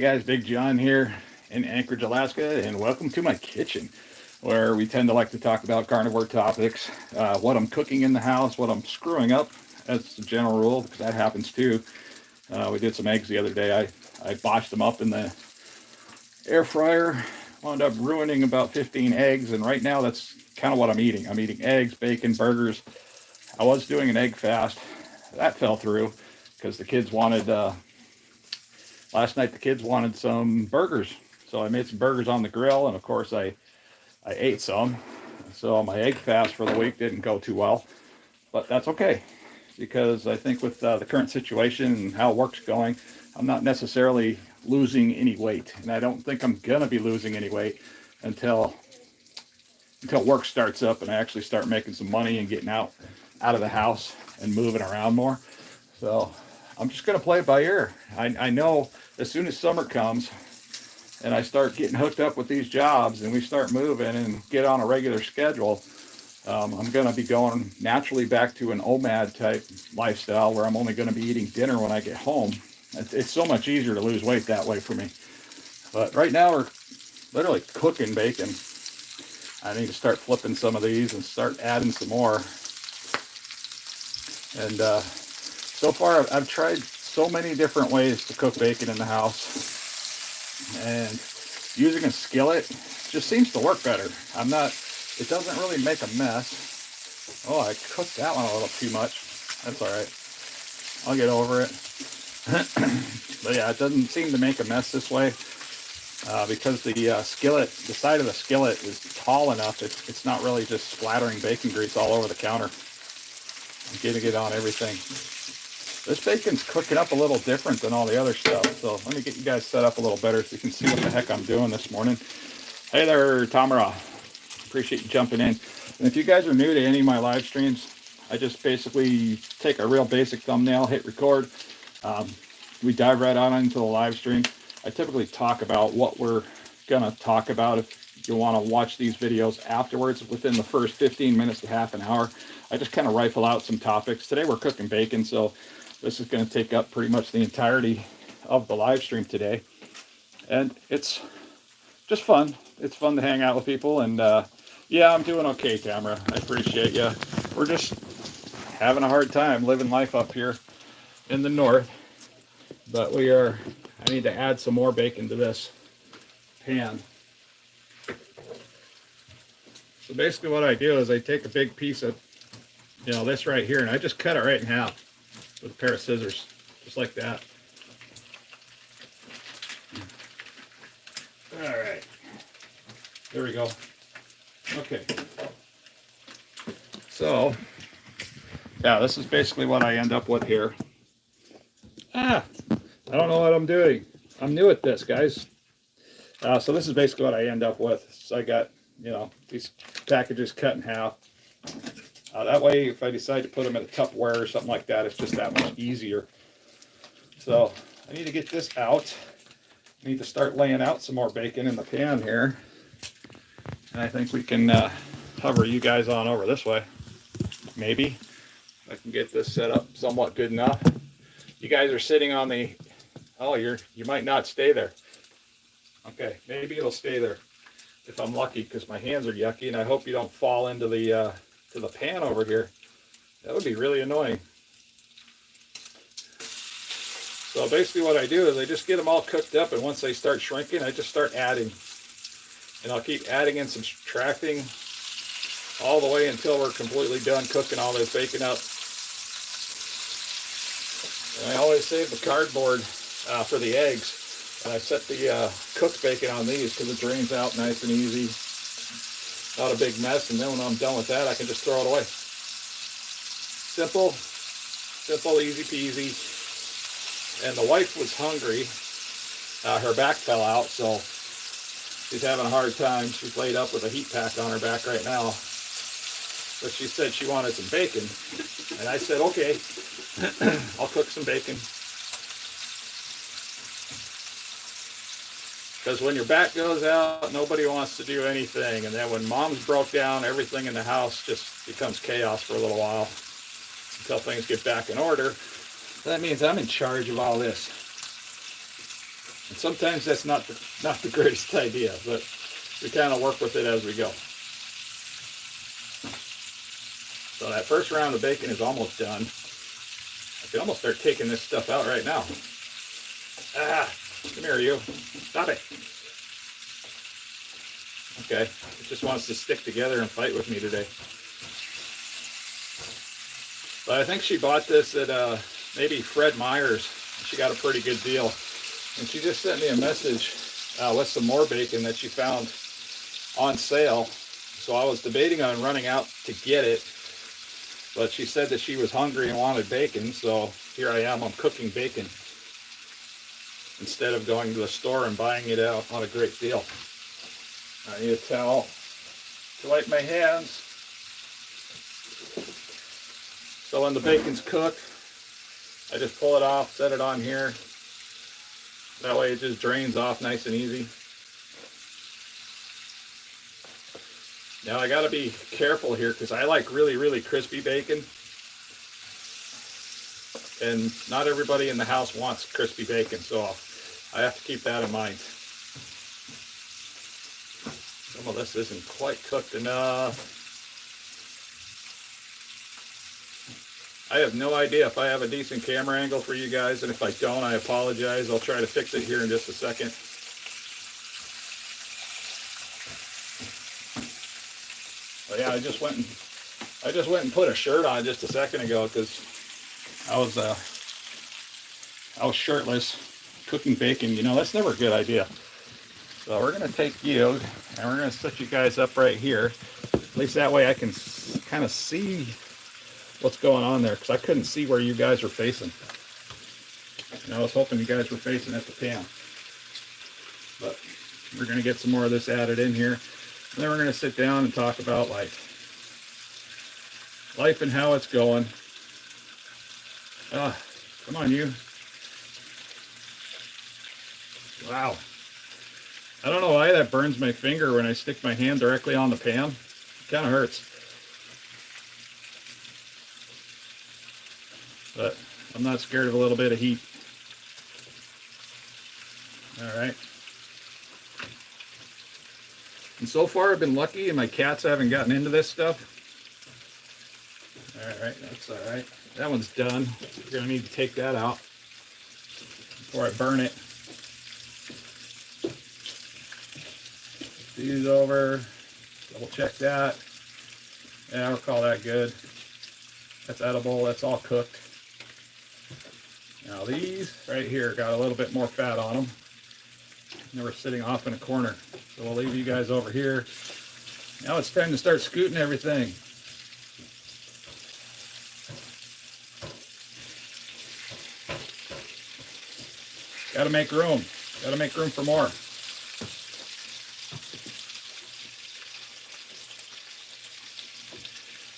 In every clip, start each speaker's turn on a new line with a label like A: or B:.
A: Hey guys, Big John here in Anchorage, Alaska, and welcome to my kitchen, where we tend to like to talk about carnivore topics, what I'm cooking in the house, what I'm screwing up. That's the general rule, because that happens too. We did some eggs the other day. I botched them up in the air fryer, wound up ruining about 15 eggs, and right now that's kind of what I'm eating. I'm eating eggs, bacon, burgers. I was doing an egg fast. That fell through because the kids wanted last night the kids wanted some burgers, so I made some burgers on the grill, and of course I ate some. So my egg fast for the week didn't go too well, but that's okay, because I think with the current situation and how work's going, I'm not necessarily losing any weight, and I don't think I'm gonna be losing any weight until work starts up and I actually start making some money and getting out of the house and moving around more. So I'm just going to play it by ear. I know as soon as summer comes and I start getting hooked up with these jobs and we start moving and get on a regular schedule, I'm going to be going naturally back to an OMAD type lifestyle where I'm only going to be eating dinner when I get home. It's so much easier to lose weight that way for me. But right now we're literally cooking bacon. I need to start flipping some of these and start adding some more. And so far I've tried so many different ways to cook bacon in the house, and using a skillet just seems to work better. It doesn't really make a mess. Oh, I cooked that one a little too much. That's all right. I'll get over it. But yeah, it doesn't seem to make a mess this way. Because the skillet, the side of the skillet is tall enough, it's not really just splattering bacon grease all over the counter. I'm getting it on everything. This bacon's cooking up a little different than all the other stuff, so let me get you guys set up a little better so you can see what the heck I'm doing this morning. Hey there, Tamara. Appreciate you jumping in. And if you guys are new to any of my live streams, I just basically take a real basic thumbnail, hit record. We dive right on into the live stream. I typically talk about what we're going to talk about. If you want to watch these videos afterwards, within the first 15 minutes to half an hour, I just kind of rifle out some topics. Today we're cooking bacon, so this is going to take up pretty much the entirety of the live stream today. And it's just fun. It's fun to hang out with people. And yeah, I'm doing okay, Tamara. I appreciate you. We're just having a hard time living life up here in the north. But I need to add some more bacon to this pan. So basically what I do is I take a big piece of, this right here, and I just cut it right in half with a pair of scissors, just like that. All right, there we go. Okay. So, yeah, this is basically what I end up with here. I don't know what I'm doing. I'm new at this, guys. So this is basically what I end up with. So I got, these packages cut in half. That way, if I decide to put them in a Tupperware or something like that, it's just that much easier. So I need to get this out. I need to start laying out some more bacon in the pan here. And I think we can hover you guys on over this way. Maybe. I can get this set up somewhat good enough. You guys are sitting on the... Oh, you might not stay there. Okay, maybe it'll stay there if I'm lucky, because my hands are yucky, and I hope you don't fall into the to the pan over here. That would be really annoying. So basically what I do is I just get them all cooked up, and once they start shrinking, I just start adding. And I'll keep adding and subtracting all the way until we're completely done cooking all this bacon up. And I always save the cardboard for the eggs. And I set the cooked bacon on these because it drains out nice and easy. Not a big mess. And then when I'm done with that, I can just throw it away. Simple, easy peasy. And the wife was hungry. Her back fell out, so she's having a hard time. She's laid up with a heat pack on her back right now. But she said she wanted some bacon. And I said, okay, I'll cook some bacon. Because when your back goes out, nobody wants to do anything. And then when mom's broke down, everything in the house just becomes chaos for a little while until things get back in order. That means I'm in charge of all this. And sometimes that's not the greatest idea, but we kind of work with it as we go. So that first round of bacon is almost done. I can almost start taking this stuff out right now. Ah, come here, you. Stop it. Okay, it just wants to stick together and fight with me today. But I think she bought this at maybe Fred Meyer's. She got a pretty good deal. And she just sent me a message with some more bacon that she found on sale. So I was debating on running out to get it. But she said that she was hungry and wanted bacon. So here I am, I'm cooking bacon instead of going to the store and buying it out on a great deal. I need a towel to wipe my hands. So when the bacon's cooked, I just pull it off, set it on here. That way it just drains off nice and easy. Now I gotta be careful here because I like really, really crispy bacon. And not everybody in the house wants crispy bacon, so I have to keep that in mind. Some of this isn't quite cooked enough. I have no idea if I have a decent camera angle for you guys, and if I don't, I apologize. I'll try to fix it here in just a second. But yeah, I just went and put a shirt on just a second ago because I was shirtless cooking bacon. You know, that's never a good idea. So we're gonna take you and we're gonna set you guys up right here. At least that way I can kind of see what's going on there, because I couldn't see where you guys were facing. And I was hoping you guys were facing at the pan. But we're going to get some more of this added in here. And then we're going to sit down and talk about life. Life and how it's going. Come on, you. Wow. I don't know why that burns my finger when I stick my hand directly on the pan. It kind of hurts. But I'm not scared of a little bit of heat. All right. And so far I've been lucky and my cats haven't gotten into this stuff. All right, that's all right. That one's done. We're gonna need to take that out before I burn it. These over, double check that. Yeah, I'll call that good. That's edible, that's all cooked. Now these right here got a little bit more fat on them. They were sitting off in a corner. So we'll leave you guys over here. Now it's time to start scooting everything. Gotta make room. Gotta make room for more.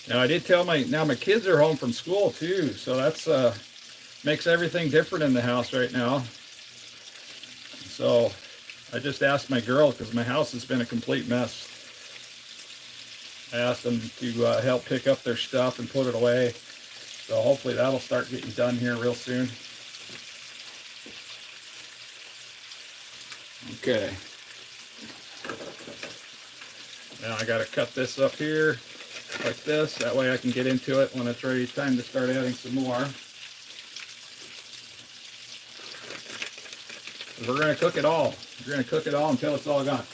A: Now I did tell my kids are home from school too, so that's makes everything different in the house right now. So I just asked my girl, because my house has been a complete mess. I asked them to help pick up their stuff and put it away. So hopefully that'll start getting done here real soon. Okay. Now I gotta cut this up here like this. That way I can get into it when it's ready, time to start adding some more. We're going to cook it all. We're going to cook it all until it's all gone.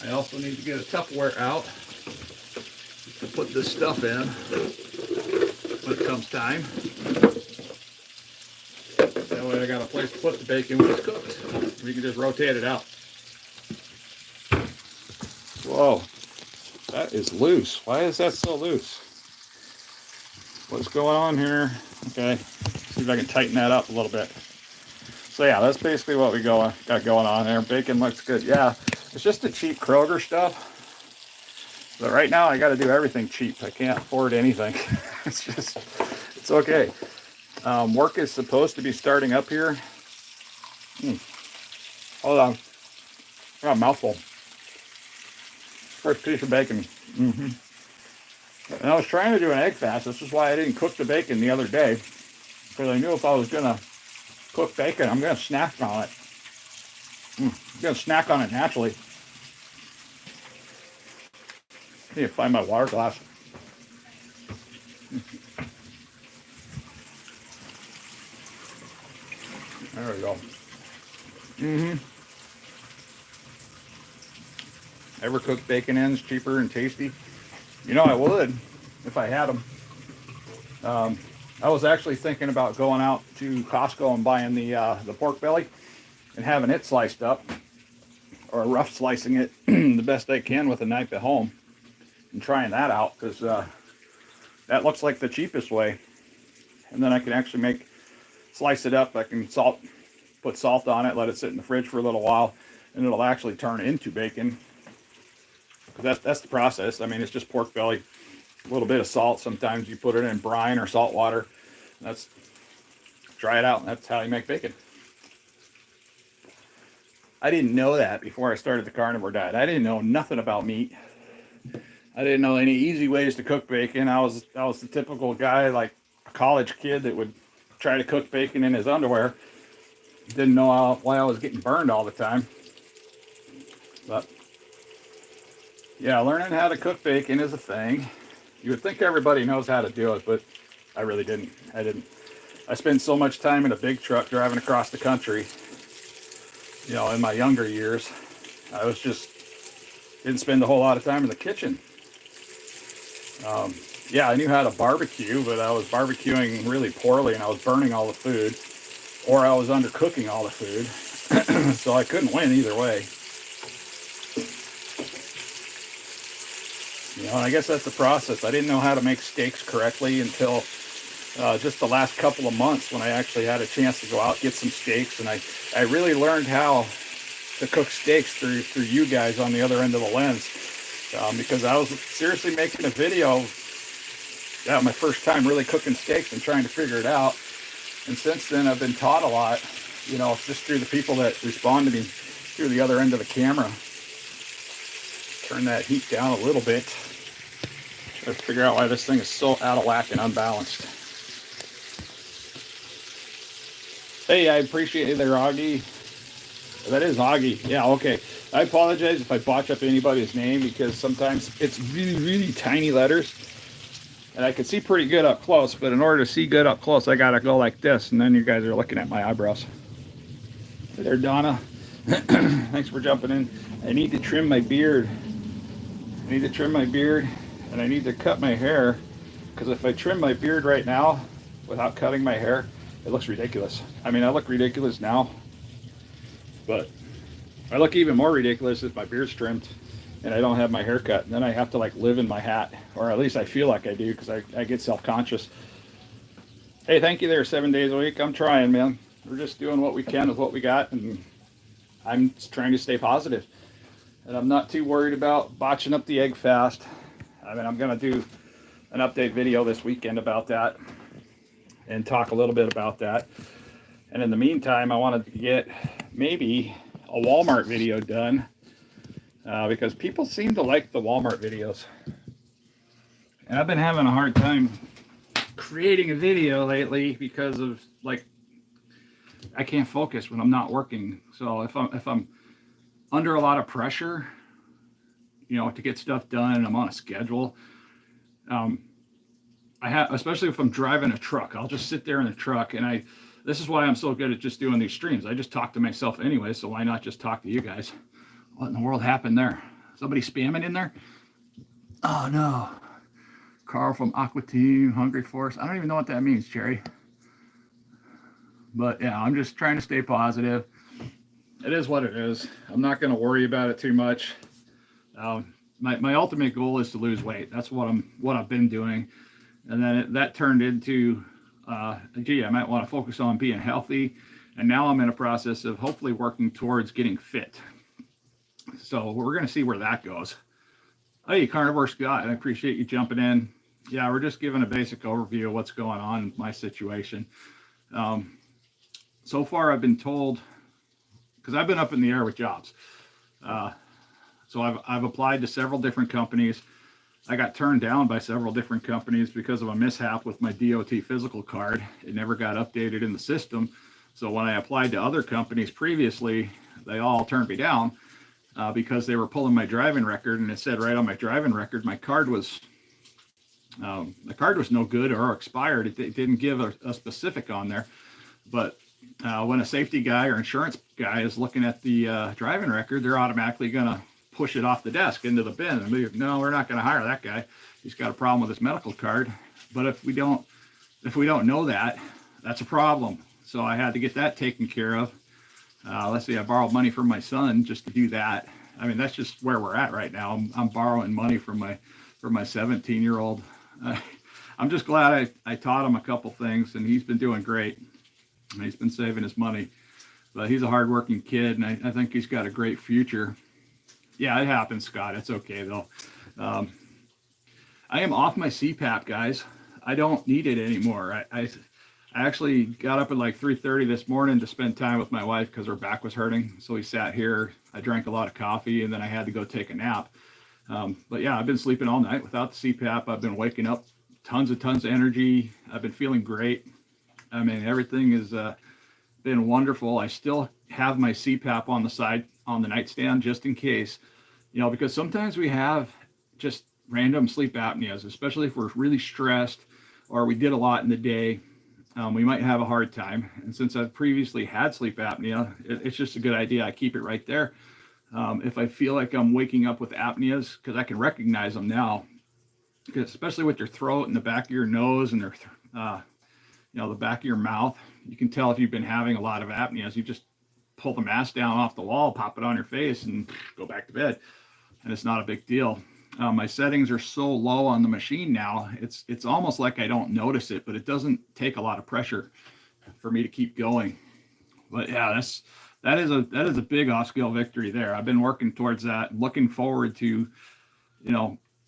A: I also need to get a Tupperware out to put this stuff in when it comes time. That way I got a place to put the bacon when it's cooked. We can just rotate it out. Whoa, that is loose. Why is that so loose? What's going on here? Okay. See if I can tighten that up a little bit. So yeah, that's basically what we got going on there. Bacon looks good. Yeah, it's just the cheap Kroger stuff. But right now I got to do everything cheap. I can't afford anything. It's okay. Work is supposed to be starting up here. Hold on. I got a mouthful. First piece of bacon. And I was trying to do an egg fast. This is why I didn't cook the bacon the other day. because I knew if I was gonna cook bacon, I'm gonna snack on it. I'm gonna snack on it naturally. I need to find my water glass. There we go. Ever cook bacon ends cheaper and tasty? You know, I would if I had them. I was actually thinking about going out to Costco and buying the pork belly and having it sliced up, or rough slicing it the best I can with a knife at home and trying that out, because that looks like the cheapest way. And then I can actually slice it up. I can put salt on it, let it sit in the fridge for a little while, and it'll actually turn into bacon. That's the process. I mean, it's just pork belly, a little bit of salt. Sometimes you put it in brine or salt water. Dry it out, and that's how you make bacon. I didn't know that before I started the carnivore diet. I didn't know nothing about meat. I didn't know any easy ways to cook bacon. I was the typical guy, like a college kid, that would try to cook bacon in his underwear. Didn't know why I was getting burned all the time. But yeah, learning how to cook bacon is a thing. You would think everybody knows how to do it, but I really didn't. I didn't. I spent so much time in a big truck driving across the country, you know, in my younger years. I didn't spend a whole lot of time in the kitchen. Yeah, I knew how to barbecue, but I was barbecuing really poorly, and I was burning all the food, or I was undercooking all the food. So I couldn't win either way. You know, and I guess that's the process. I didn't know how to make steaks correctly until just the last couple of months, when I actually had a chance to go out and get some steaks. And I really learned how to cook steaks through you guys on the other end of the lens, because I was seriously making a video, my first time really cooking steaks and trying to figure it out. And since then, I've been taught a lot, you know, just through the people that respond to me through the other end of the camera. Turn that heat down a little bit. Try to figure out why this thing is so out of whack and unbalanced. Hey, I appreciate it there, Augie. That is Augie. Yeah, okay. I apologize if I botch up anybody's name, because sometimes it's really, really tiny letters. And I can see pretty good up close, but in order to see good up close, I gotta go like this, and then you guys are looking at my eyebrows. Hey there, Donna. Thanks for jumping in. I need to trim my beard. And I need to cut my hair, because if I trim my beard right now without cutting my hair, it looks ridiculous. I mean, I look ridiculous now, but I look even more ridiculous if my beard's trimmed and I don't have my hair cut. And then I have to like live in my hat, or at least I feel like I do, because I get self-conscious. Hey, thank you there, 7 days a week. I'm trying, man. We're just doing what we can with what we got, and I'm trying to stay positive. And I'm not too worried about botching up the egg fast. I mean, I'm going to do an update video this weekend about that and talk a little bit about that. And in the meantime, I wanted to get maybe a Walmart video done, because people seem to like the Walmart videos. And I've been having a hard time creating a video lately because of, like, I can't focus when I'm not working. So if I'm under a lot of pressure, you know, to get stuff done, and I'm on a schedule, especially if I'm driving a truck, I'll just sit there in the truck, and this is why I'm so good at just doing these streams. I just talk to myself anyway, so why not just talk to you guys? What in the world happened there? Somebody spamming in there? Oh no. Carl from Aqua Team, Hungry Force. I don't even know what that means, Jerry. But yeah, I'm just trying to stay positive. It is what it is. I'm not going to worry about it too much. My ultimate goal is to lose weight. That's what I've been doing. And then that turned into, gee, I might want to focus on being healthy. And now I'm in a process of hopefully working towards getting fit. So we're going to see where that goes. Hey, Carnivore Scott, I appreciate you jumping in. Yeah, we're just giving a basic overview of what's going on in my situation. So far, I've been told, because I've been up in the air with jobs. So I've applied to several different companies. I got turned down by several different companies because of a mishap with my DOT physical card. It never got updated in the system. So when I applied to other companies previously, they all turned me down because they were pulling my driving record, and it said right on my driving record my card was no good or expired. It didn't give a specific on there. But when a safety guy or insurance guy is looking at the driving record, they're automatically going to push it off the desk into the bin. And no, we're not going to hire that guy. He's got a problem with his medical card. But if we don't know that, that's a problem. So I had to get that taken care of. Let's see, I borrowed money from my son just to do that. I mean, that's just where we're at right now. I'm borrowing money from my 17-year-old. I'm just glad I taught him a couple things, and he's been doing great. He's been saving his money, but he's a hardworking kid, and I think he's got a great future. Yeah, it happens, Scott. It's okay though. I am off my CPAP, guys. I don't need it anymore. I actually got up at like 3:30 this morning to spend time with my wife because her back was hurting. So we sat here. I drank a lot of coffee, and then I had to go take a nap. But yeah, I've been sleeping all night without the CPAP. I've been waking up tons of energy. I've been feeling great. I mean, everything has been wonderful. I still have my CPAP on the side, on the nightstand, just in case, because sometimes we have just random sleep apneas, especially if we're really stressed or we did a lot in the day. We might have a hard time. And since I've previously had sleep apnea, it's just a good idea. I keep it right there. If I feel like I'm waking up with apneas, because I can recognize them now, especially with your throat and the back of your nose and the back of your mouth, you can tell if you've been having a lot of apneas. You just pull the mask down off the wall, pop it on your face, and go back to bed. And it's not a big deal. My settings are so low on the machine now, it's almost like I don't notice it, but it doesn't take a lot of pressure for me to keep going. But yeah, that is a big off-scale victory there. I've been working towards that, looking forward to,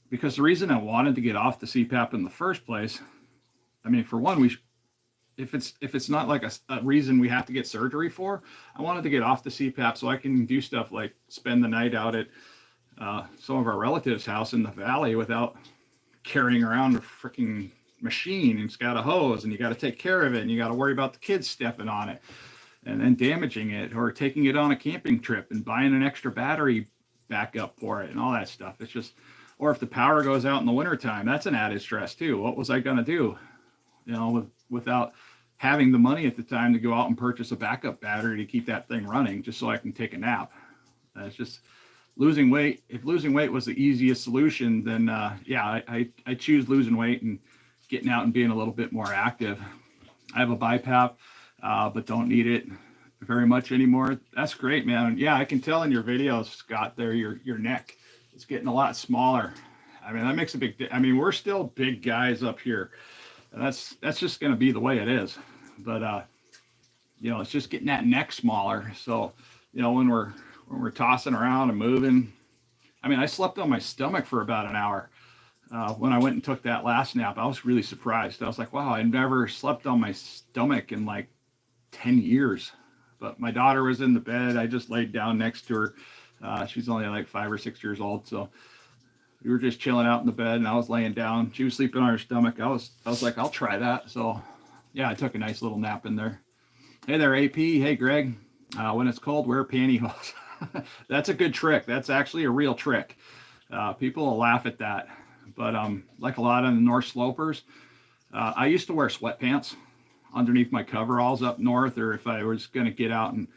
A: because the reason I wanted to get off the CPAP in the first place, I mean, for one, if it's not like a reason we have to get surgery for, I wanted to get off the CPAP so I can do stuff like spend the night out at some of our relatives' house in the valley without carrying around a freaking machine, and it's got a hose, and you got to take care of it, and you got to worry about the kids stepping on it and then damaging it, or taking it on a camping trip and buying an extra battery backup for it and all that stuff. It's just, or if the power goes out in the wintertime, that's an added stress too. What was I going to do, without having the money at the time to go out and purchase a backup battery to keep that thing running just so I can take a nap? It's just losing weight. If losing weight was the easiest solution, then I choose losing weight and getting out and being a little bit more active. I have a BiPAP, but don't need it very much anymore. That's great, man. Yeah, I can tell in your videos, Scott, there your neck is getting a lot smaller. I mean, that makes a big I mean, we're still big guys up here. And that's just going to be the way it is. But it's just getting that neck smaller. So, when we're tossing around and moving, I mean, I slept on my stomach for about an hour. When I went and took that last nap, I was really surprised. I was like, wow, I never slept on my stomach in like 10 years. But my daughter was in the bed. I just laid down next to her. She's only like 5 or 6 years old. So we were just chilling out in the bed, and I was laying down. She was sleeping on her stomach. I was like, I'll try that. So yeah, I took a nice little nap in there. Hey there, AP. Hey, Greg. When it's cold, wear pantyhose. That's a good trick. That's actually a real trick. People will laugh at that. But like a lot of the North Slopers, I used to wear sweatpants underneath my coveralls up north, or if I was going to get out and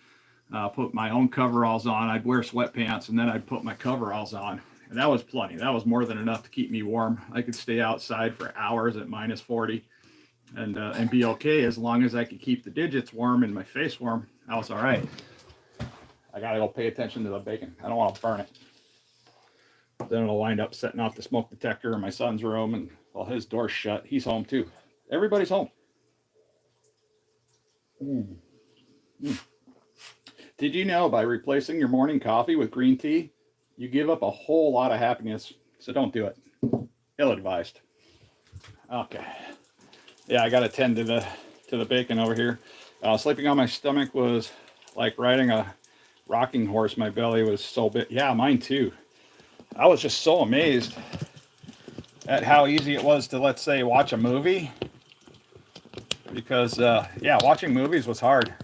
A: put my own coveralls on, I'd wear sweatpants, and then I'd put my coveralls on. And that was plenty. That was more than enough to keep me warm. I could stay outside for hours at minus 40 and be okay, as long as I could keep the digits warm and my face warm. I was all right. I got to go pay attention to the bacon. I don't want to burn it. Then it'll wind up setting off the smoke detector in my son's room, and while his door's shut, he's home too. Everybody's home. Did you know by replacing your morning coffee with green tea, you give up a whole lot of happiness? So don't do it. Ill-advised. Okay. Yeah, I got to tend to the bacon over here. Sleeping on my stomach was like riding a rocking horse. My belly was so big. Yeah, mine too. I was just so amazed at how easy it was to, let's say, watch a movie. Because, yeah, watching movies was hard.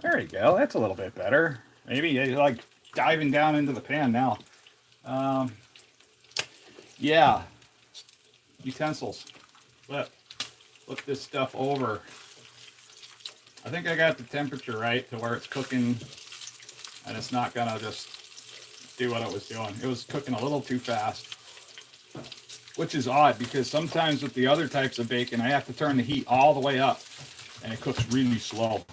A: There you go. That's a little bit better. Maybe you're like diving down into the pan now. Yeah, utensils. Flip this stuff over. I think I got the temperature right to where it's cooking and it's not gonna just do what it was doing. It was cooking a little too fast, which is odd because sometimes with the other types of bacon, I have to turn the heat all the way up and it cooks really slow.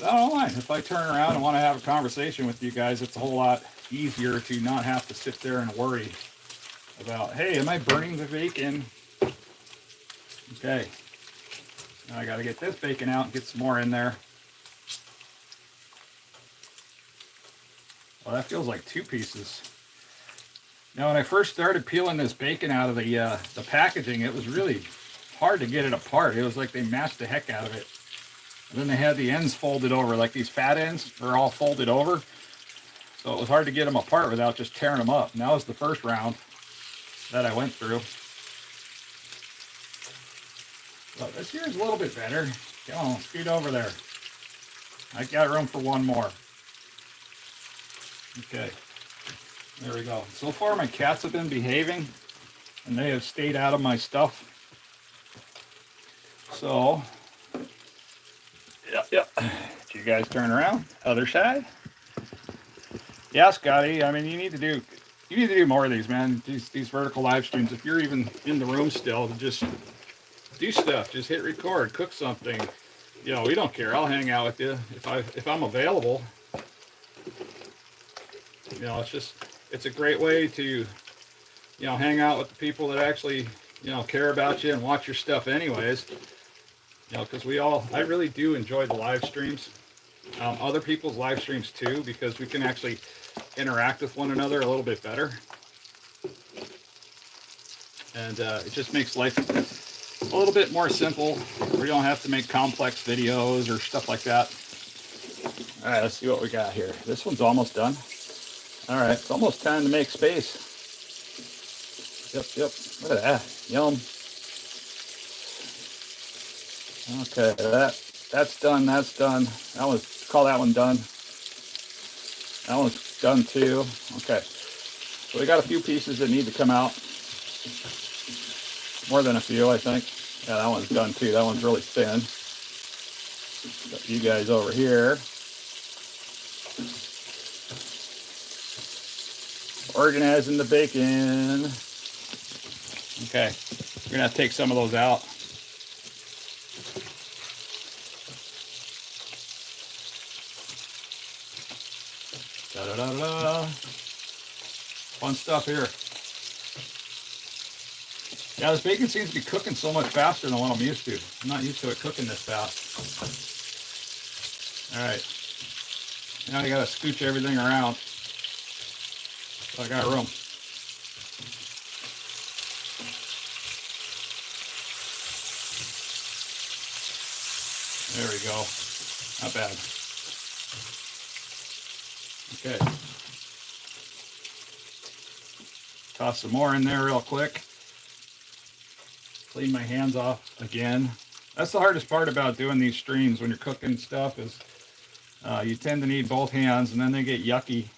A: I don't mind. If I turn around and want to have a conversation with you guys, it's a whole lot easier to not have to sit there and worry about, hey, am I burning the bacon? Okay. Now I got to get this bacon out and get some more in there. Well, that feels like 2 pieces. Now, when I first started peeling this bacon out of the packaging, it was really hard to get it apart. It was like they mashed the heck out of it. And then they had the ends folded over, like these fat ends are all folded over. So it was hard to get them apart without just tearing them up. And that was the first round that I went through. But this here is a little bit better. Come on, scoot over there. I got room for one more. Okay, there we go. So far my cats have been behaving and they have stayed out of my stuff. So, yep. Did you guys turn around? Other side? Yeah, Scotty. I mean, you need to do more of these, man. These vertical live streams. If you're even in the room still, just do stuff. Just hit record. Cook something. You know, we don't care. I'll hang out with you if I'm available. You know, it's a great way to, you know, hang out with the people that actually, you know, care about you and watch your stuff anyways. You know, because I really do enjoy the live streams. Other people's live streams too, because we can actually interact with one another a little bit better. And it just makes life a little bit more simple. We don't have to make complex videos or stuff like that. All right, let's see what we got here. This one's almost done. All right, it's almost time to make space. Yep. Look at that. Yum. Okay, that's done. Call that one done. That one's done too. Okay, so we got a few pieces that need to come out. More than a few, I think. Yeah, that one's done too. That one's really thin. Got you guys over here. Organizing the bacon. Okay, we're gonna have to take some of those out. Da-da-da-da. Fun stuff here. Yeah, this bacon seems to be cooking so much faster than what I'm used to. I'm not used to it cooking this fast. All right. Now I gotta scooch everything around. So I got room. There we go. Not bad. Okay. Toss some more in there real quick. Clean my hands off again. That's the hardest part about doing these streams when you're cooking stuff is you tend to need both hands and then they get yucky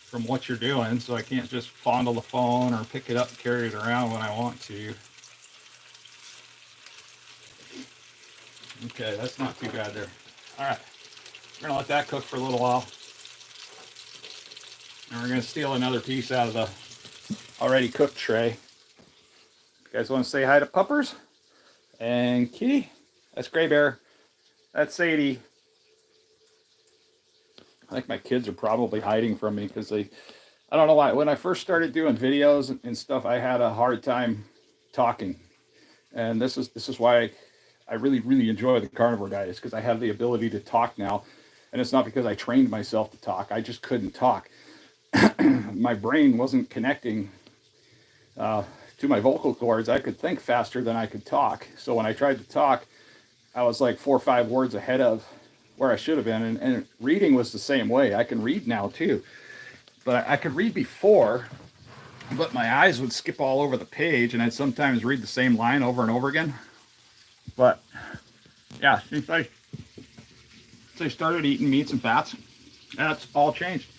A: from what you're doing, so I can't just fondle the phone or pick it up and carry it around when I want to. Okay, that's not too bad there. All right, we're gonna let that cook for a little while. And we're gonna steal another piece out of the already cooked tray. You guys wanna say hi to Puppers? And Kitty? That's Gray Bear. That's Sadie. I think my kids are probably hiding from me because I don't know why. When I first started doing videos and stuff, I had a hard time talking. And this is why I really enjoy the carnivore diet, is because I have the ability to talk now. And it's not because I trained myself to talk. I just couldn't talk. My brain wasn't connecting to my vocal cords. I could think faster than I could talk. So when I tried to talk, I was like 4 or 5 words ahead of where I should have been. And reading was the same way. I can read now too. But I could read before, but my eyes would skip all over the page, and I'd sometimes read the same line over and over again. But yeah, since I started eating meats and fats, that's all changed.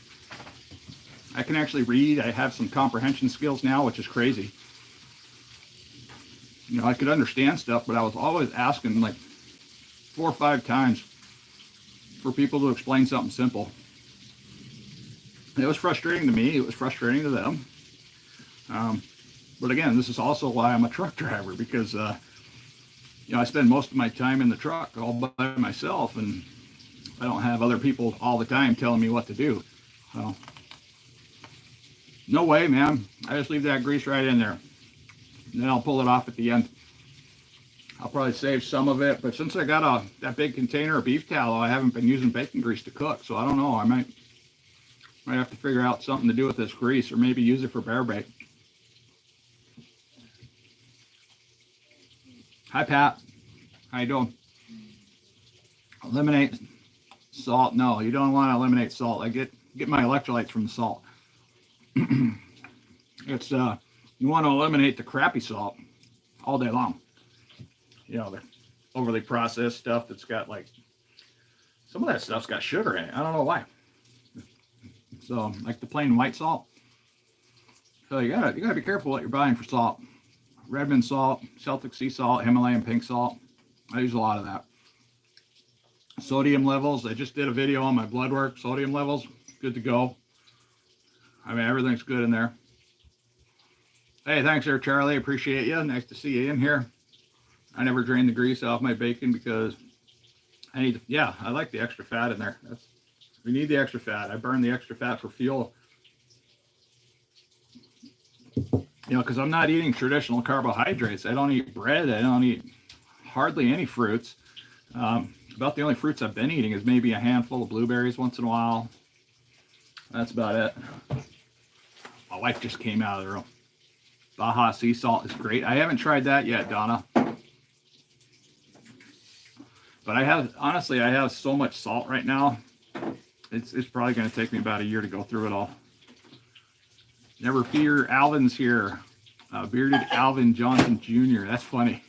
A: I can actually read. I have some comprehension skills now, which is crazy. You know, I could understand stuff, but I was always asking like 4 or 5 times for people to explain something simple. It was frustrating to me. It was frustrating to them. But again, this is also why I'm a truck driver, because you know, I spend most of my time in the truck all by myself, and I don't have other people all the time telling me what to do. So, no way, man. I just leave that grease right in there, and then I'll pull it off at the end. I'll probably save some of it, but since I got that big container of beef tallow, I haven't been using bacon grease to cook, so I don't know. I might have to figure out something to do with this grease, or maybe use it for bear bait. Hi, Pat. How you doing? Eliminate salt. No, you don't want to eliminate salt. I get my electrolytes from the salt. It's you want to eliminate the crappy salt all day long. You know, the overly processed stuff that's got, like, some of that stuff's got sugar in it. I don't know why. So, like the plain white salt. So you gotta be careful what you're buying for salt. Redmond salt, Celtic sea salt, Himalayan pink salt. I use a lot of that. Sodium levels. I just did a video on my blood work. Sodium levels, good to go. I mean, everything's good in there. Hey, thanks there, Charlie. Appreciate you. Nice to see you in here. I never drain the grease off my bacon because I need to, yeah, I like the extra fat in there. We need the extra fat. I burn the extra fat for fuel. You know, because I'm not eating traditional carbohydrates. I don't eat bread. I don't eat hardly any fruits. About the only fruits I've been eating is maybe a handful of blueberries once in a while. That's about it. My wife just came out of the room. Baja sea salt is great. I haven't tried that yet, Donna. But honestly, I have so much salt right now. It's probably going to take me about a year to go through it all. Never fear, Alvin's here. Bearded Alvin Johnson Jr. That's funny.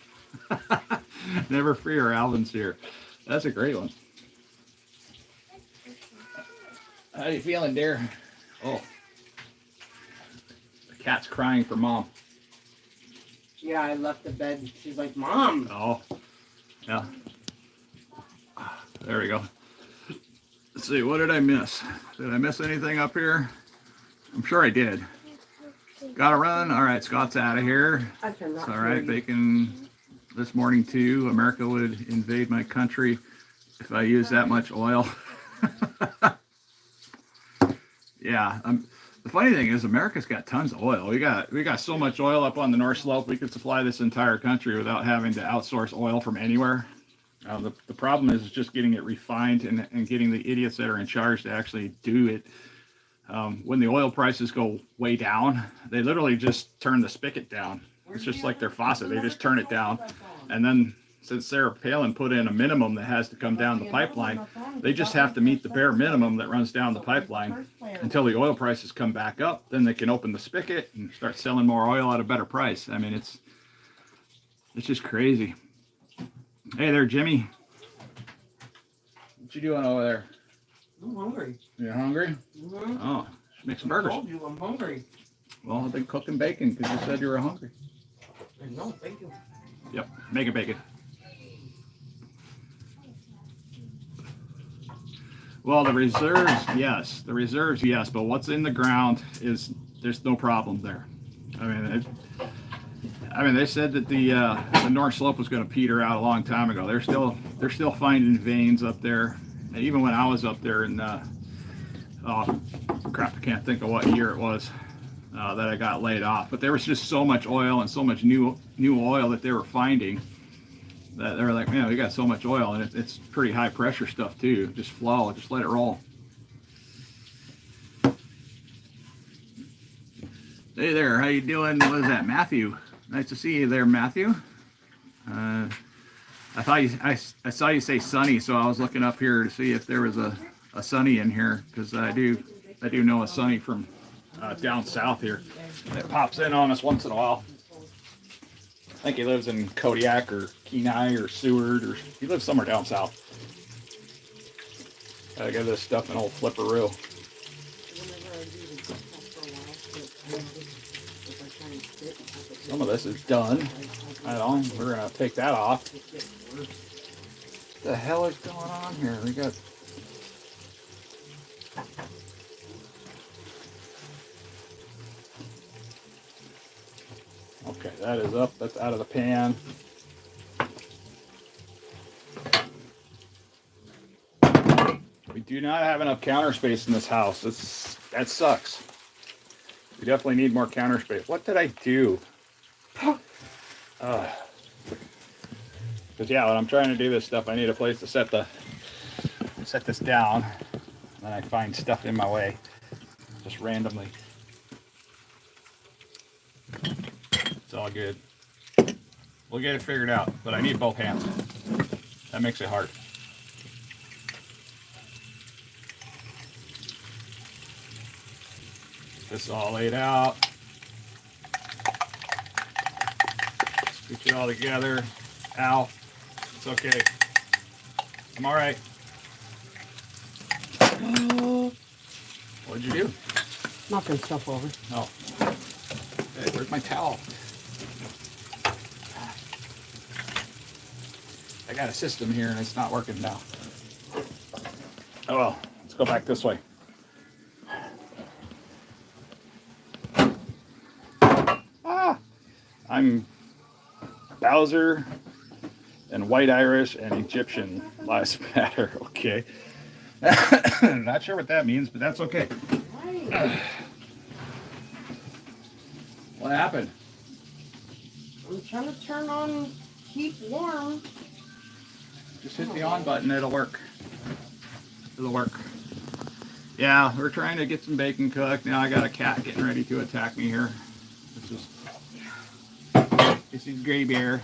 A: Never fear, Alvin's here. That's a great one. How you feeling, dear? Oh, the cat's crying for mom.
B: Yeah, I left the bed. She's like, Mom.
A: Oh, yeah. There we go. Let's see, what did I miss? Did I miss anything up here? I'm sure I did. Gotta run. All right, Scott's out of here. It's all right. Bacon this morning too. America would invade my country if I use that much oil. Yeah. The funny thing is, America's got tons of oil. We got so much oil up on the North Slope. We could supply this entire country without having to outsource oil from anywhere. The problem is just getting it refined and getting the idiots that are in charge to actually do it. When the oil prices go way down, they literally just turn the spigot down. It's just like their faucet. They just turn it down. And then since Sarah Palin put in a minimum that has to come down the pipeline, they just have to meet the bare minimum that runs down the pipeline until the oil prices come back up. Then they can open the spigot and start selling more oil at a better price. I mean, it's just crazy. Hey there, Jimmy. What you doing over there?
B: I'm hungry.
A: You hungry?
B: Mm-hmm.
A: Oh, make some burgers.
B: I told you I'm hungry.
A: Well, I've been cooking bacon because you said you were hungry.
B: No, thank you.
A: Yep, making bacon. Well, the reserves, yes. The reserves, yes. But what's in the ground there's no problem there. I mean, they said that the North Slope was going to peter out a long time ago. They're still finding veins up there. And even when I was up there in oh crap, I can't think of what year it was that I got laid off. But there was just so much oil and so much new oil that they were finding that they were like, man, we got so much oil, and it's pretty high pressure stuff too. Just flow, just let it roll. Hey there, how you doing? What is that, Matthew? Nice to see you there, Matthew. I saw you say Sunny, so I was looking up here to see if there was a Sunny in here, because I do know a Sunny from down south here that pops in on us once in a while. I think he lives in Kodiak or Kenai or Seward, or he lives somewhere down south. Gotta give this stuff an old flipperoo. Some of this is done. We're gonna take that off. What the hell is going on here? We got. Okay, that is up. That's out of the pan. We do not have enough counter space in this house. That sucks. We definitely need more counter space. What did I do? Because yeah, when I'm trying to do this stuff, I need a place to set this down. And then I find stuff in my way, just randomly. It's all good. We'll get it figured out, but I need both hands. That makes it hard. This is all laid out. Get it all together. Ow. It's okay. I'm all right. What'd you do?
B: Knocking stuff over.
A: Oh. Hey, where's my towel? I got a system here and it's not working now. Oh well, let's go back this way. I'm Bowser and White Irish and Egyptian lives matter. Okay. Not sure what that means, but that's okay. What happened?
B: I'm trying to turn on keep warm.
A: Just hit the on button, it'll work. It'll work. Yeah, we're trying to get some bacon cooked. Now I got a cat getting ready to attack me here. This is Gray Bear.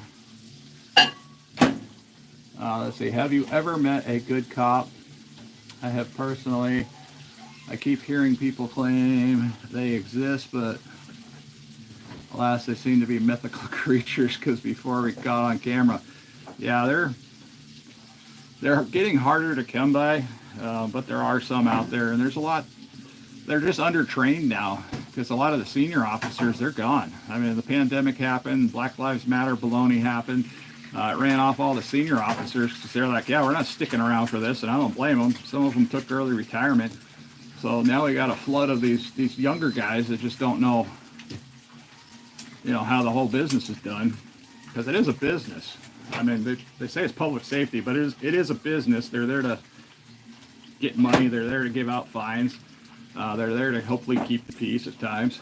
A: Let's see, have you ever met a good cop? I have personally. I keep hearing people claim they exist, but alas, they seem to be mythical creatures because before we got on camera, yeah, they're getting harder to come by, but there are some out there, and there's a lot. They're just undertrained now because a lot of the senior officers, they're gone. I mean, the pandemic happened, Black Lives Matter baloney happened. It ran off all the senior officers because they're like, yeah, we're not sticking around for this, and I don't blame them. Some of them took early retirement. So now we got a flood of these younger guys that just don't know, how the whole business is done, because it is a business. I mean, they say it's public safety, but it is a business. They're there to get money. They're there to give out fines. They're there to hopefully keep the peace at times.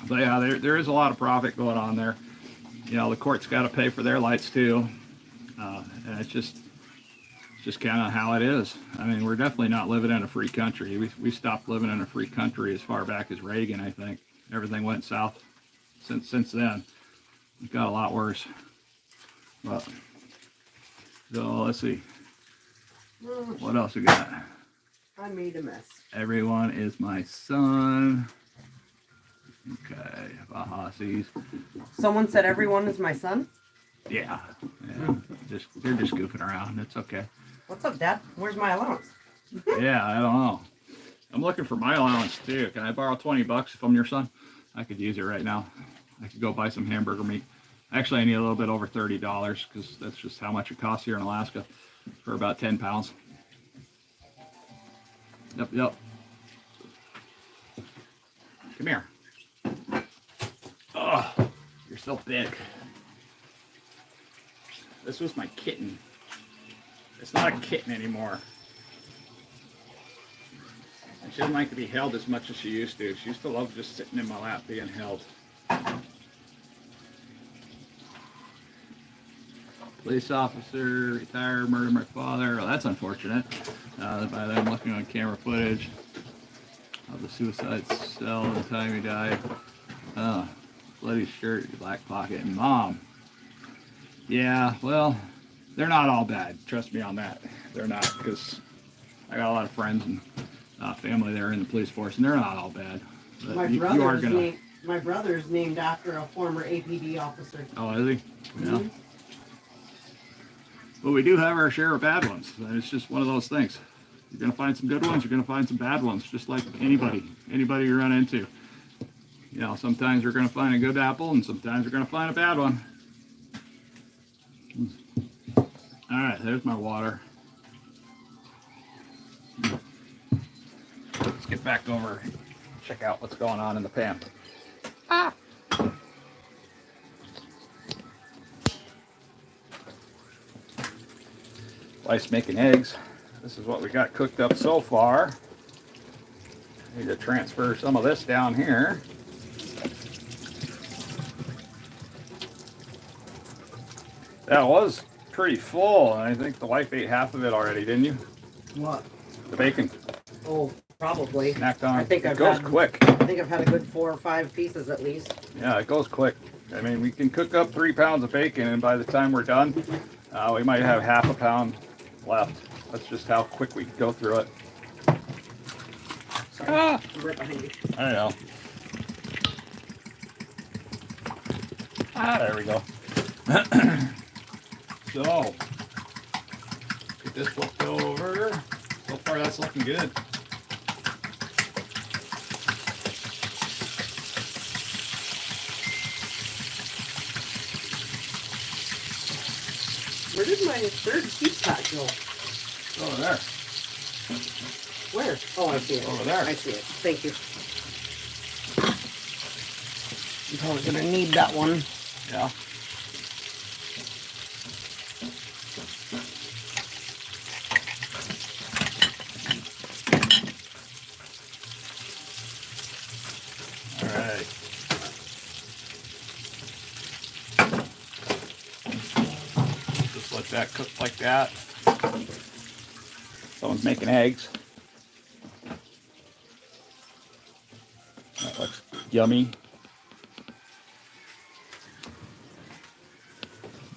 A: But yeah, there is a lot of profit going on there. The court's got to pay for their lights too, and it's just kind of how it is. I mean, we're definitely not living in a free country. We stopped living in a free country as far back as Reagan, I think. Everything went south since then. It got a lot worse. But so let's see. What else we got?
B: I made a mess.
A: Everyone is my son. Okay, Bahasis.
B: Someone said everyone is my son?
A: Yeah. They're just goofing around. It's okay.
B: What's up, Dad? Where's my allowance?
A: Yeah, I don't know. I'm looking for my allowance too. Can I borrow $20 if I'm your son? I could use it right now. I could go buy some hamburger meat. Actually, I need a little bit over $30 because that's just how much it costs here in Alaska for about 10 pounds. Yep. Come here. Oh, you're so big. This was my kitten. It's not a kitten anymore. And she doesn't like to be held as much as she used to. She used to love just sitting in my lap being held. Police officer, retired, murdered my father. Oh, that's unfortunate. By then, I'm looking on camera footage of the suicide cell at the time he died. Bloody shirt, black pocket, and Mom. Yeah, well, they're not all bad. Trust me on that. They're not, because I got a lot of friends and family there in the police force, and they're not all bad. But
B: My
A: you are gonna.
B: my brother's named after a former APD officer.
A: Oh, is he? Yeah.
B: Mm-hmm.
A: But we do have our share of bad ones, and it's just one of those things. You're gonna find some good ones. You're gonna find some bad ones, just like anybody you run into. You know, sometimes you're gonna find a good apple, and sometimes you're gonna find a bad one. All right, there's my water. Let's get back over, check out what's going on in the pan. Ah! Wife's making eggs. This is what we got cooked up so far. Need to transfer some of this down here. That was pretty full. I think the wife ate half of it already, didn't you?
B: What?
A: The bacon.
B: Oh, probably.
A: Snacked on.
B: I think
A: it goes quick.
B: I think I've had a good 4 or 5 pieces at least.
A: Yeah, it goes quick. I mean, we can cook up 3 pounds of bacon, and by the time we're done, we might have half a pound left. That's just how quick we go through it. Ah!
B: Right behind you.
A: I know. Ah, there we go. So, get this flipped over. So far, that's looking good.
B: Where did my third CPAP go?
A: Over there.
B: Where? Oh, I see it.
A: Over there.
B: I see it. Thank you. I'm probably gonna need that one.
A: Yeah. All right. Just let that cook like that. Someone's making eggs. That looks yummy.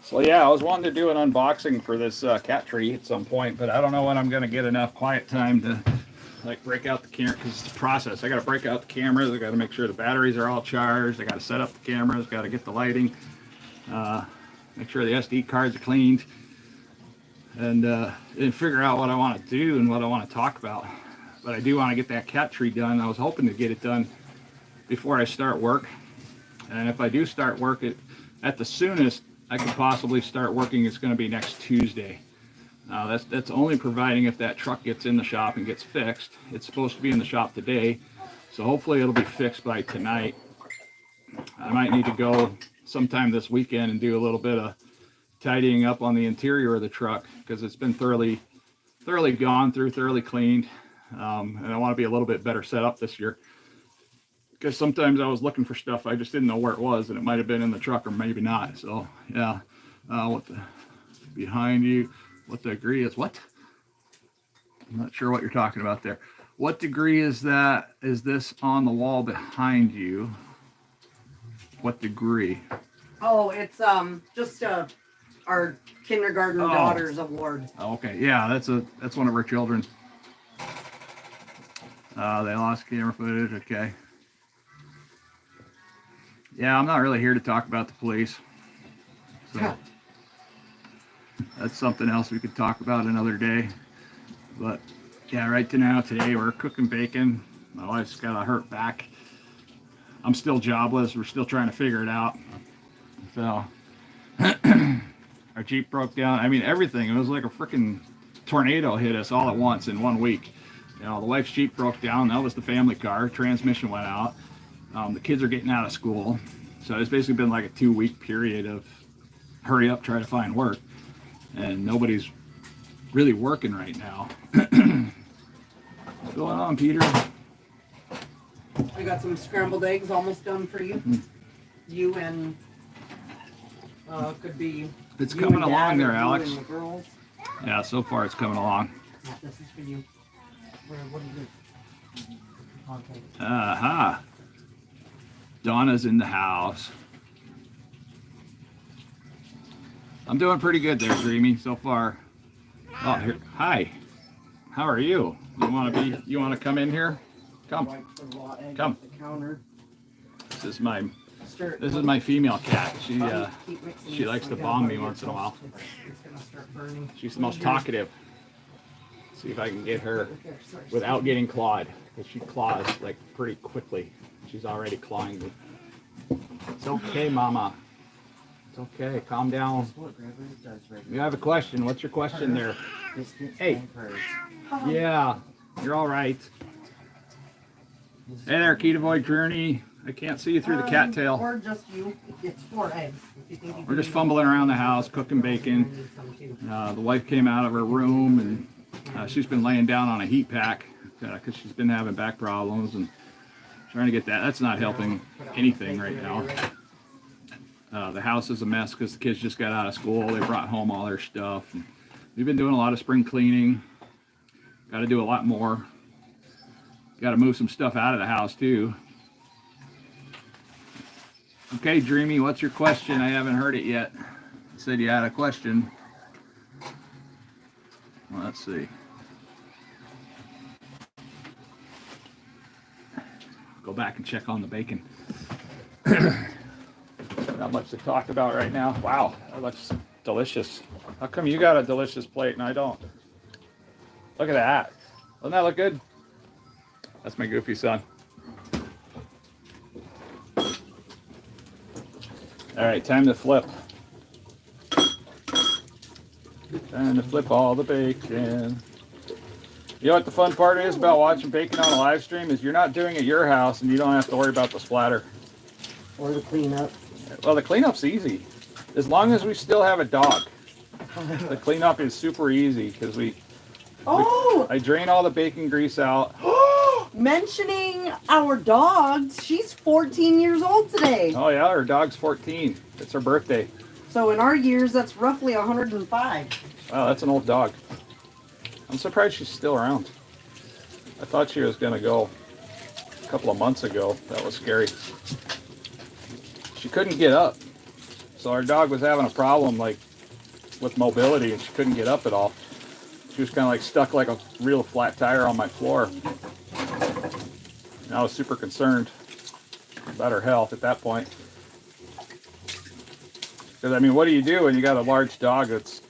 A: So yeah, I was wanting to do an unboxing for this cat tree at some point, but I don't know when I'm going to get enough quiet time to like break out the camera, because it's a process. I got to break out the cameras. I got to make sure the batteries are all charged. I got to set up the cameras. Got to get the lighting. Make sure the SD cards are cleaned, and figure out what I want to do and what I want to talk about. But I do want to get that cat tree done. I was hoping to get it done before I start work, and if I do start work at the soonest I could possibly start working, it's going to be next Tuesday. That's only providing if that truck gets in the shop and gets fixed. It's supposed to be in the shop today, so hopefully it'll be fixed by tonight. I might need to go sometime this weekend and do a little bit of tidying up on the interior of the truck, because it's been thoroughly gone through, thoroughly cleaned, and I want to be a little bit better set up this year. Because sometimes I was looking for stuff, I just didn't know where it was, and it might have been in the truck or maybe not. So yeah, what the behind you? What degree is what? I'm not sure what you're talking about there. What degree is that? Is this on the wall behind you? What degree?
B: Oh, it's just our kindergarten daughters award.
A: Okay, yeah, that's one of our children. They lost camera footage. Okay. Yeah, I'm not really here to talk about the police. So that's something else we could talk about another day. But yeah, right to now, today we're cooking bacon. My wife's got a hurt back. I'm still jobless. We're still trying to figure it out. So our Jeep broke down. I mean, everything. It was like a freaking tornado hit us all at once in 1 week. You know, the wife's Jeep broke down. That was the family car. Transmission went out. The kids are getting out of school. So it's basically been like a 2-week period of hurry up, try to find work. And nobody's really working right now. What's going on, Peter?
B: I got some scrambled eggs almost done for you. You and could be.
A: It's coming along there,
B: you
A: Alex.
B: and the girls.
A: Yeah, so far it's coming along.
B: Yeah, this is for you. What is it? Okay.
A: Aha. Donna's in the house. I'm doing pretty good there, Dreamy, so far. Oh, here. Hi. How are you? You want to come in here? Come. Come. This is my female cat. She likes to bomb me once in a while. She's the most talkative. See if I can get her without getting clawed, because she claws like pretty quickly. She's already clawing me. It's okay, Mama. It's okay. Calm down. You have a question. What's your question there? Hey. Yeah, you're all right. Hey there, KetoVore Journey. I can't see you through the cattail.
B: Or just you. It's 4 eggs.
A: We're just fumbling around the house, cooking bacon. The wife came out of her room, and she's been laying down on a heat pack because she's been having back problems and trying to get that. That's not helping anything right now. The house is a mess because the kids just got out of school. They brought home all their stuff. And we've been doing a lot of spring cleaning. Got to do a lot more. Got to move some stuff out of the house too. Okay, Dreamy, what's your question? I haven't heard it yet. You said you had a question. Well, let's see. Go back and check on the bacon. Not much to talk about right now. Wow, that looks delicious. How come you got a delicious plate and I don't? Look at that. Doesn't that look good? That's my goofy son. All right, time to flip. Time to flip all the bacon. You know what the fun part is about watching bacon on a live stream is you're not doing it at your house and you don't have to worry about the splatter.
B: Or the cleanup.
A: Well, the cleanup's easy. As long as we still have a dog. The cleanup is super easy because I drain all the bacon grease out.
B: Mentioning our dogs, she's 14 years old today.
A: Oh yeah, her dog's 14. It's her birthday.
B: So in our years, that's roughly 105.
A: Wow, that's an old dog. I'm surprised she's still around. I thought she was going to go a couple of months ago. That was scary. She couldn't get up. So our dog was having a problem like with mobility and she couldn't get up at all. She was kind of like stuck like a real flat tire on my floor. And I was super concerned about her health at that point. Because I mean, what do you do when you got a large dog that's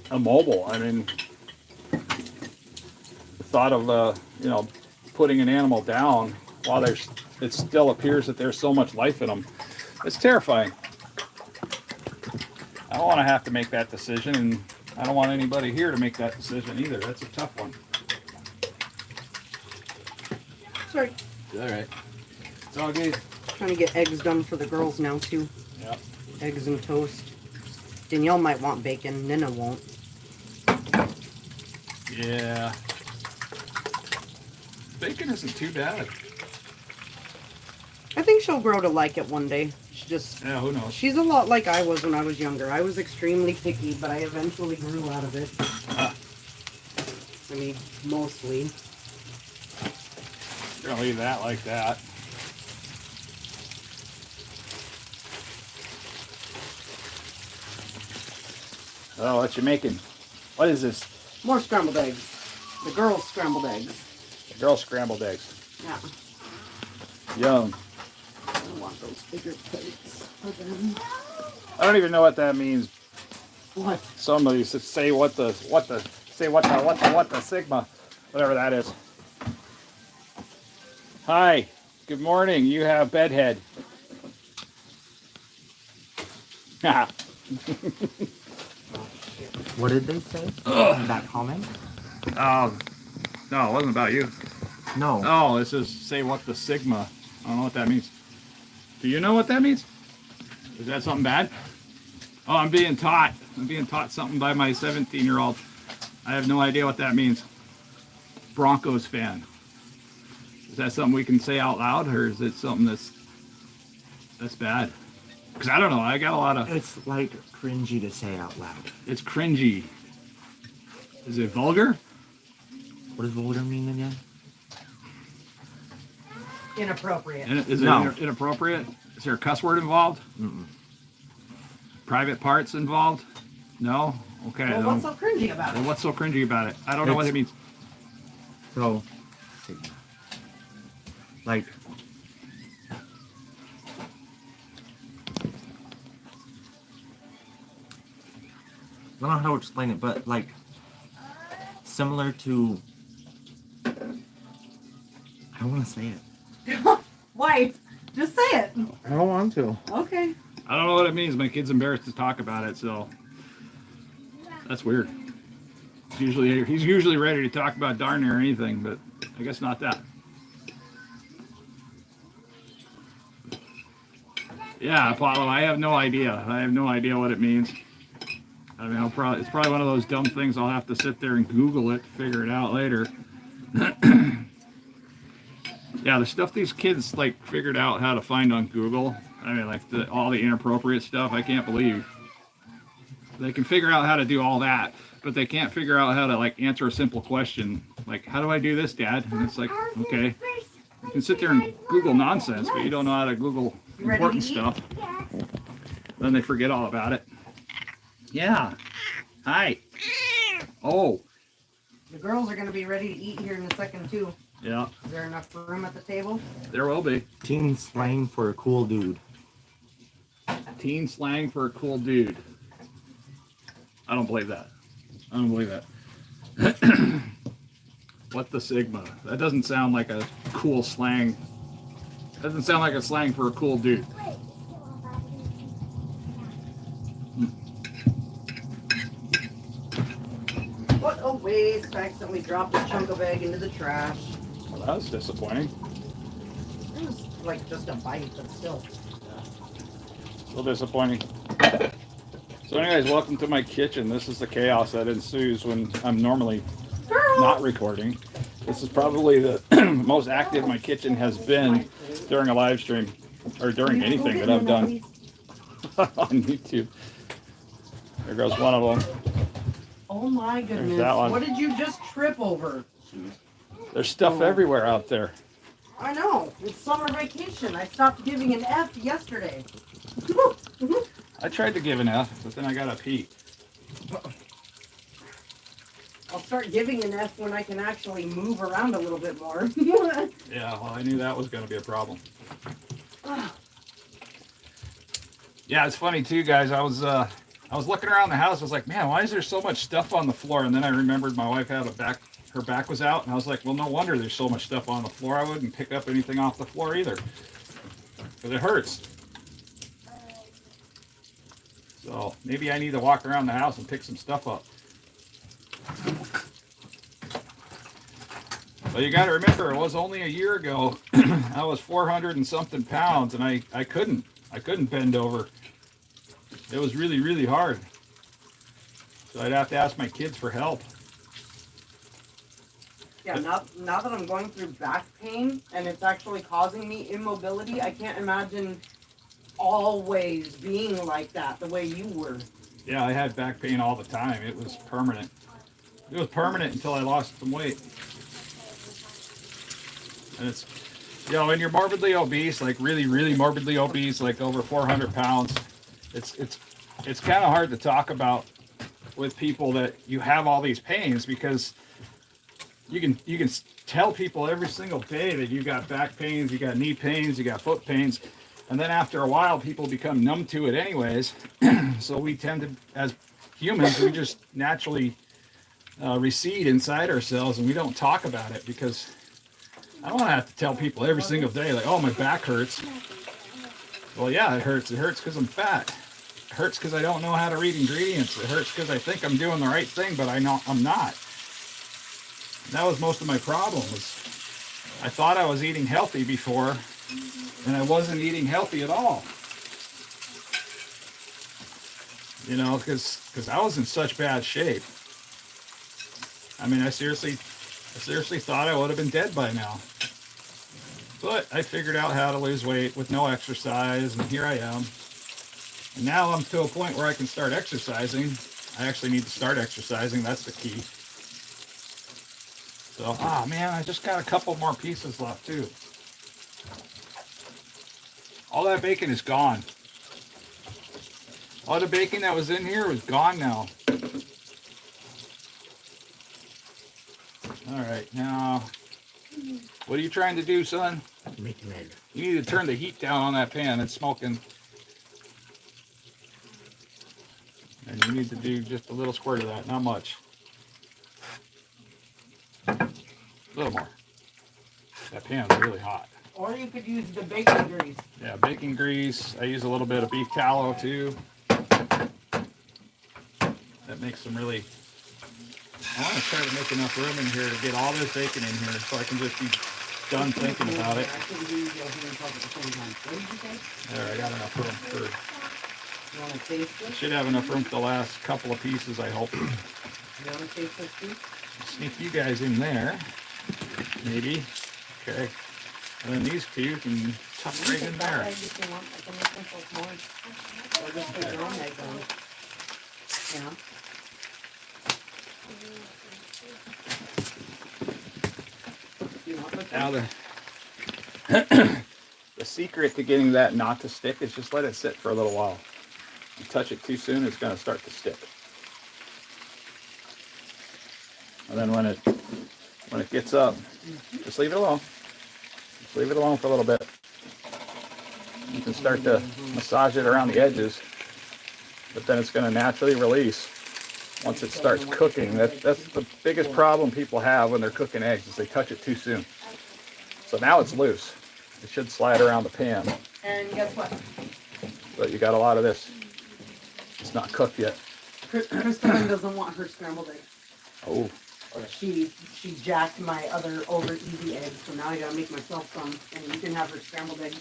A: immobile? I mean, the thought of putting an animal down while it still appears that there's so much life in them, it's terrifying. I don't want to have to make that decision, and I don't want anybody here to make that decision either. That's a tough one.
B: Sorry.
A: All right. It's all good.
B: Trying to get eggs done for the girls now too.
A: Yep.
B: Eggs and toast. Danielle might want bacon. Nina won't.
A: Yeah. Bacon isn't too bad.
B: I think she'll grow to like it one day.
A: Yeah, who knows?
B: She's a lot like I was when I was younger. I was extremely picky, but I eventually grew out of it. I mean, mostly.
A: You're gonna leave that like that. Oh, what you making? What is this?
B: More scrambled eggs. The girls' scrambled eggs.
A: The girls' scrambled eggs.
B: Yeah.
A: Yum.
B: I want those bigger plates for them.
A: I don't even know what that means.
B: What?
A: Somebody should say what the sigma, whatever that is. Hi. Good morning. You have bedhead.
C: What did they say? That comment?
A: Oh, no, it wasn't about you.
C: No.
A: Oh, this is say what the sigma. I don't know what that means. Do you know what that means? Is that something bad? Oh, I'm being taught. I'm being taught something by my 17-year-old. I have no idea what that means. Broncos fan. Is that something we can say out loud, or is it something that's bad? Because I don't know. I got a lot of...
C: It's like cringy to say out loud.
A: It's cringy. Is it vulgar?
C: What does vulgar mean again?
B: Inappropriate.
A: Is it
C: No.
A: inappropriate? Is there a cuss word involved?
C: Mm-mm.
A: Private parts involved? No? Okay.
B: Well, what's so cringy about it?
A: Well, what's so cringy about it? I don't know what it means.
C: So, like, I don't know how to explain it, but like, similar to, I don't want to say it.
B: Why? Just say it.
C: I don't want to.
B: Okay.
A: I don't know what it means. My kid's embarrassed to talk about it, so that's weird. He's usually ready to talk about darn near anything, but I guess not that. Yeah, Apollo, I have no idea. I have no idea what it means. I mean, it's probably one of those dumb things I'll have to sit there and Google it to figure it out later. Yeah, the stuff these kids like figured out how to find on Google. I mean, like all the inappropriate stuff. I can't believe they can figure out how to do all that, but they can't figure out how to like answer a simple question. Like, how do I do this, Dad? And it's like, okay, you can sit there and Google nonsense, but you don't know how to Google important stuff. Then they forget all about it. Yeah. Hi. Oh.
B: The girls are going to be ready to eat here in a second, too.
A: Yeah.
B: Is there enough room at the table?
A: There will be.
C: Teen slang for a cool dude.
A: Teen slang for a cool dude. I don't believe that. I don't believe that. What the Sigma? That doesn't sound like a cool slang. Doesn't sound like a slang for a cool dude.
B: What a waste. I accidentally dropped a chunk of egg into the trash.
A: Well, that was disappointing.
B: It was like just a bite, but still.
A: Still disappointing. So anyways, welcome to my kitchen. This is the chaos that ensues when I'm normally not recording. This is probably the most active my kitchen has been during a live stream or during anything that I've done on YouTube. There goes one of them.
B: Oh my goodness.
A: that one.
B: What did you just trip over?
A: There's stuff everywhere out there.
B: I know. It's summer vacation. I stopped giving an F yesterday.
A: I tried to give an F, but then I got a P.
B: I'll start giving an F when I can actually move around a little bit more.
A: Yeah, well, I knew that was going to be a problem. Yeah, it's funny too, guys. I was looking around the house. I was like, man, why is there so much stuff on the floor? And then I remembered my wife had her back was out, and I was like, well, no wonder there's so much stuff on the floor. I wouldn't pick up anything off the floor either, because it hurts. So maybe I need to walk around the house and pick some stuff up. But you got to remember, it was only a year ago. I was 400 and something pounds, and I couldn't bend over. It was really, really hard. So I'd have to ask my kids for help.
B: Yeah, now that I'm going through back pain and it's actually causing me immobility, I can't imagine always being like that the way you were.
A: Yeah, I had back pain all the time. It was permanent. It was permanent until I lost some weight. And it's, you know, when you're morbidly obese, like really, really morbidly obese, like over 400 pounds, it's kind of hard to talk about with people that you have all these pains, because you can tell people every single day that you got back pains, you got knee pains, you got foot pains, and then after a while people become numb to it anyways. So we tend to, as humans, we just naturally recede inside ourselves, and we don't talk about it, because I don't want to have to tell people every single day, like, oh, my back hurts. Well, yeah, it hurts. It hurts because I'm fat. It hurts because I don't know how to read ingredients. It hurts because I think I'm doing the right thing, but I'm not. That was most of my problem. I thought I was eating healthy before, and I wasn't eating healthy at all. You know, because I was in such bad shape. I mean, I seriously thought I would have been dead by now. But I figured out how to lose weight with no exercise, and here I am. And now I'm to a point where I can start exercising. I actually need to start exercising. That's the key. So, man, I just got a couple more pieces left, too. All that bacon is gone. All the bacon that was in here is gone now. All right, now, what are you trying to do, son?
C: Make an egg.
A: You need to turn the heat down on that pan. It's smoking. And you need to do just a little squirt of that, not much. A little more. That pan's really hot.
B: Or you could use the bacon grease.
A: Yeah, bacon grease. I use a little bit of beef tallow too. That makes some really... I want to try to make enough room in here to get all this bacon in here so I can just be done thinking about it. There, I got enough room for...
B: You want to taste it?
A: Should have enough room for the last couple of pieces, I hope.
B: You want to taste this too?
A: Sneak you guys in there, maybe. Okay. And then these two can tuck right in there. Now the secret to getting that not to stick is just let it sit for a little while. You touch it too soon, it's going to start to stick. And then when it gets up, just leave it alone. Just leave it alone for a little bit. You can start to massage it around the edges, but then it's going to naturally release once it starts cooking. That's the biggest problem people have when they're cooking eggs, is they touch it too soon. So now it's loose. It should slide around the pan.
B: And guess what?
A: But you got a lot of this. It's not cooked yet.
B: Kristen doesn't want her scrambled eggs.
A: Oh.
B: She jacked my other over easy eggs, so now I gotta make myself some, and you can have her scrambled eggs.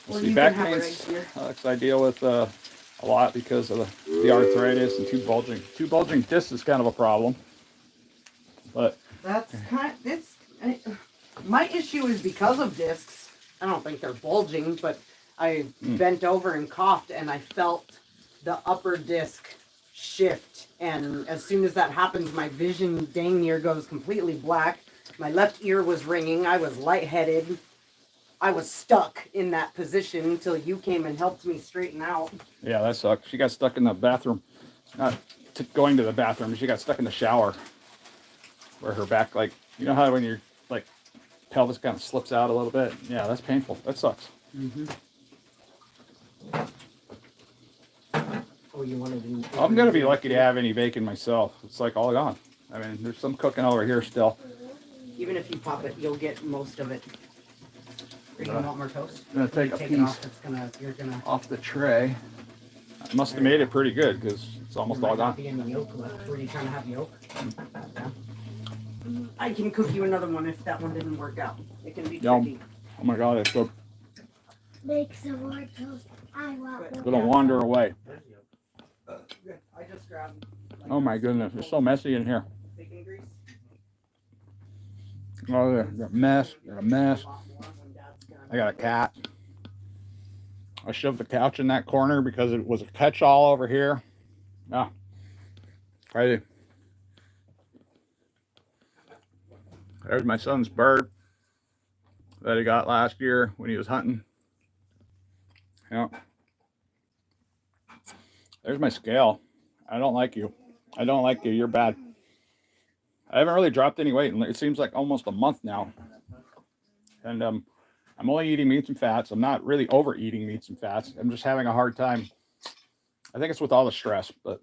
B: Or
A: See,
B: you
A: back
B: can have her
A: pains,
B: eggs here.
A: I deal with a lot because of the arthritis and two bulging discs is kind of a problem. But
B: That's kind of, my issue is because of discs. I don't think they're bulging, but I bent over and coughed, and I felt the upper disc shift, and as soon as that happens, my vision dang near goes completely black. My left ear was ringing. I was lightheaded. I was stuck in that position until you came and helped me straighten out.
A: yeah, that sucks. She got stuck in the bathroom, not going to the bathroom. She got stuck in the shower, where her back, like, you know how when your like pelvis kind of slips out a little bit. Yeah, that's painful. That sucks.
B: Mm-hmm. Oh, you want to do?
A: I'm gonna be lucky to have any bacon myself. It's like all gone. I mean, there's some cooking over here still.
B: Even if you pop it, you'll get most of it. Are you gonna want more toast?
A: I'm gonna take a
B: it
A: piece
B: off. You're gonna.
A: off the tray. I must have made it pretty good because it's almost all gone.
B: Be any yolk left. Were you trying to have yolk? Yeah. I can cook you another one if that one didn't work out. It can be
A: Yum.
B: tricky.
A: Oh my god, it's good.
D: Make some more toast. I want
A: It's gonna wander away.
B: I just grabbed.
A: Oh my goodness, it's so messy in here.
B: Bacon grease.
A: Oh, got a mess. Got a mess. I got a cat. I shoved the couch in that corner because it was a catch-all over here. Ah, crazy. There's my son's bird that he got last year when he was hunting. Yeah. There's my scale. I don't like you. I don't like you. You're bad. I haven't really dropped any weight, and it seems like almost a month now. And I'm only eating meats and fats. I'm not really overeating meats and fats. I'm just having a hard time. I think it's with all the stress, but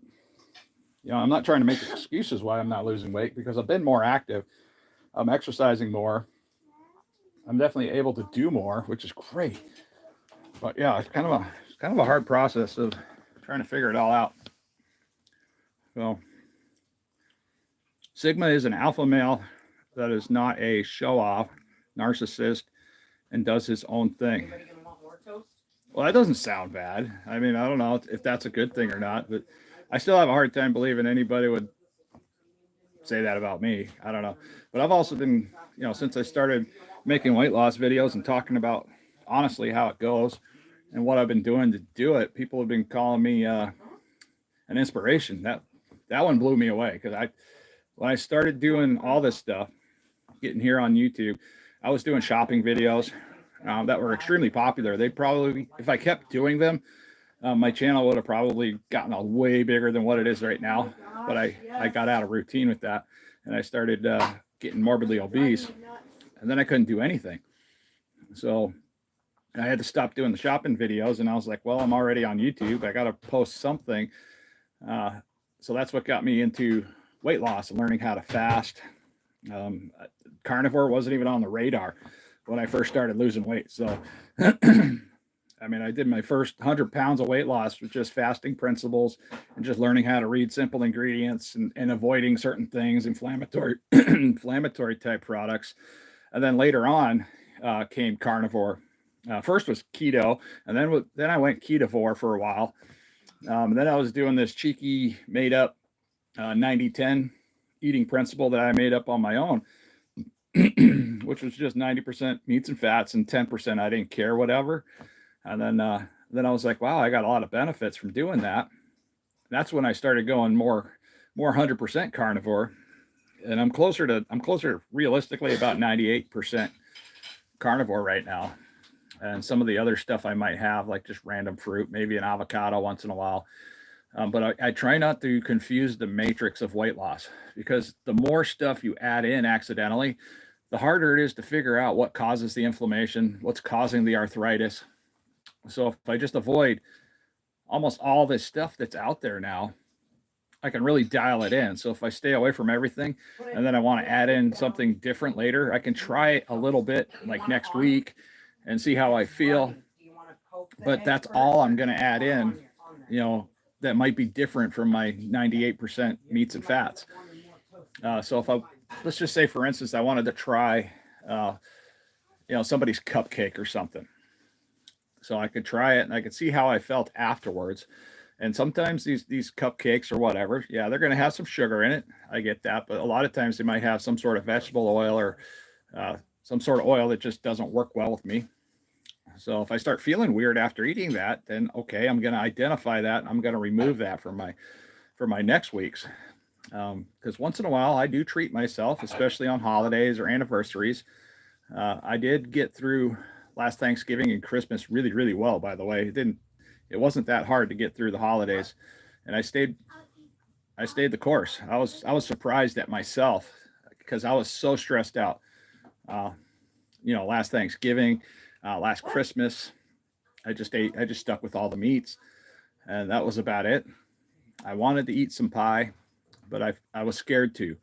A: I'm not trying to make excuses why I'm not losing weight, because I've been more active. I'm exercising more. I'm definitely able to do more, which is great. But yeah, it's kind of a hard process of trying to figure it all out. So Sigma is an alpha male that is not a show-off narcissist and does his own thing.
B: Anybody gonna want more toast?
A: Well, that doesn't sound bad. I mean, I don't know if that's a good thing or not, but I still have a hard time believing anybody would say that about me. I don't know. But I've also been, since I started making weight loss videos and talking about honestly how it goes and what I've been doing to do it, people have been calling me an inspiration. That one blew me away, because when I started doing all this stuff, getting here on YouTube, I was doing shopping videos that were extremely popular. They probably, if I kept doing them, my channel would have probably gotten a way bigger than what it is right now. But I got out of routine with that, and I started getting morbidly obese, and then I couldn't do anything. So I had to stop doing the shopping videos, and I was like, well, I'm already on YouTube. I got to post something. So that's what got me into weight loss and learning how to fast. Carnivore wasn't even on the radar when I first started losing weight. So, I mean, I did my first 100 pounds of weight loss with just fasting principles and just learning how to read simple ingredients and avoiding certain things, inflammatory, inflammatory type products. And then later on came carnivore. First was keto, and then I went KetoVore for a while. And then I was doing this cheeky made up 90-10 eating principle that I made up on my own, which was just 90% meats and fats and 10% I didn't care, whatever. And then I was like, wow, I got a lot of benefits from doing that. That's when I started going more 100% carnivore, and I'm closer realistically about 98% carnivore right now. And some of the other stuff I might have, like just random fruit, maybe an avocado once in a while. But I try not to confuse the matrix of weight loss, because the more stuff you add in accidentally, the harder it is to figure out what causes the inflammation, what's causing the arthritis. So if I just avoid almost all this stuff that's out there now, I can really dial it in. So if I stay away from everything and then I want to add in something different later, I can try a little bit like next week and see how I feel. But that's all I'm going to add in, that might be different from my 98% meats and fats. So if let's just say, for instance, I wanted to try, somebody's cupcake or something. So I could try it and I could see how I felt afterwards. And sometimes these cupcakes or whatever, yeah, they're going to have some sugar in it. I get that. But a lot of times they might have some sort of vegetable oil or some sort of oil that just doesn't work well with me. So if I start feeling weird after eating that, then okay, I'm going to identify that and I'm going to remove that for my next week's. Because once in a while I do treat myself, especially on holidays or anniversaries. I did get through last Thanksgiving and Christmas really, really well, by the way. It wasn't that hard to get through the holidays, and I stayed the course. I was surprised at myself because I was so stressed out. Last Thanksgiving, last Christmas, I just stuck with all the meats, and that was about it. I wanted to eat some pie, but I was scared to,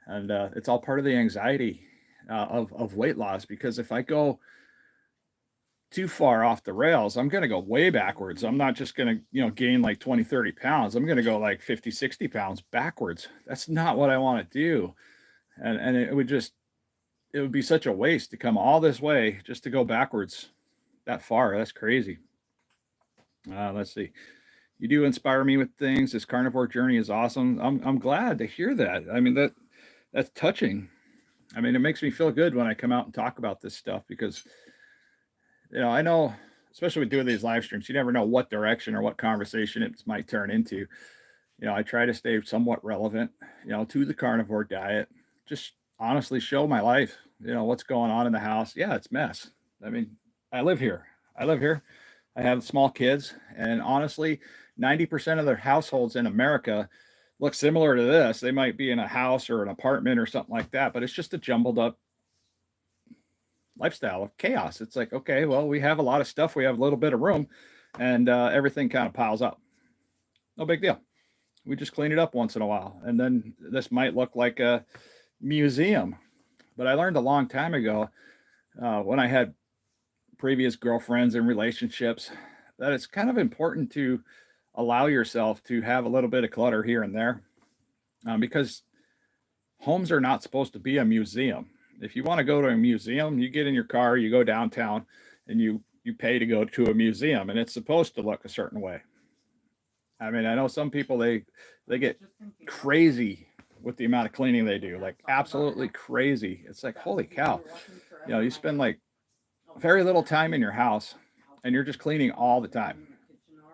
A: and it's all part of the anxiety of weight loss, because if I go too far off the rails, I'm going to go way backwards. I'm not just going to, gain like 20, 30 pounds. I'm going to go like 50, 60 pounds backwards. That's not what I want to do. And it would be such a waste to come all this way just to go backwards that far. That's crazy. Let's see. You do inspire me with things. This Carnivore Journey is awesome. I'm glad to hear that. I mean, that's touching. I mean, it makes me feel good when I come out and talk about this stuff, because I know, especially with doing these live streams, you never know what direction or what conversation it might turn into. I try to stay somewhat relevant, to the carnivore diet, just honestly show my life, what's going on in the house. Yeah, it's a mess. I mean, I live here. I have small kids, and honestly, 90% of their households in America look similar to this. They might be in a house or an apartment or something like that, but it's just a jumbled up lifestyle of chaos. It's like, okay, well, we have a lot of stuff. We have a little bit of room, and everything kind of piles up. No big deal. We just clean it up once in a while. And then this might look like a museum. But I learned a long time ago when I had previous girlfriends and relationships that it's kind of important to allow yourself to have a little bit of clutter here and there, because homes are not supposed to be a museum. If you want to go to a museum, you get in your car, you go downtown, and you pay to go to a museum, and it's supposed to look a certain way. I mean, I know some people, they get crazy with the amount of cleaning they do, like absolutely crazy. It's like, holy cow, you spend like very little time in your house and you're just cleaning all the time,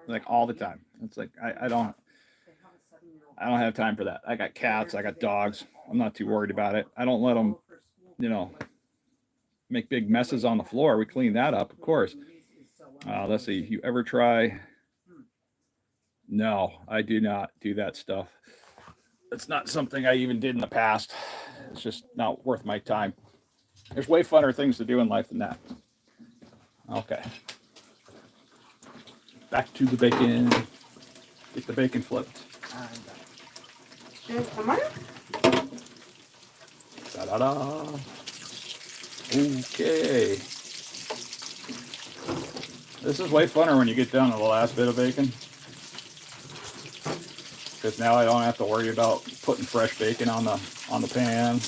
A: like all the time. It's like, I don't have time for that. I got cats, I got dogs. I'm not too worried about it. I don't let them, make big messes on the floor. We clean that up, of course. Let's see. You ever try? No, I do not do that stuff. it's not something I even did in the past. It's just not worth my time. There's way funner things to do in life than that. Okay. Back to the bacon. Get the bacon flipped.
B: Come on.
A: Da-da-da. Okay. This is way funner when you get down to the last bit of bacon. Because now I don't have to worry about putting fresh bacon on the pan.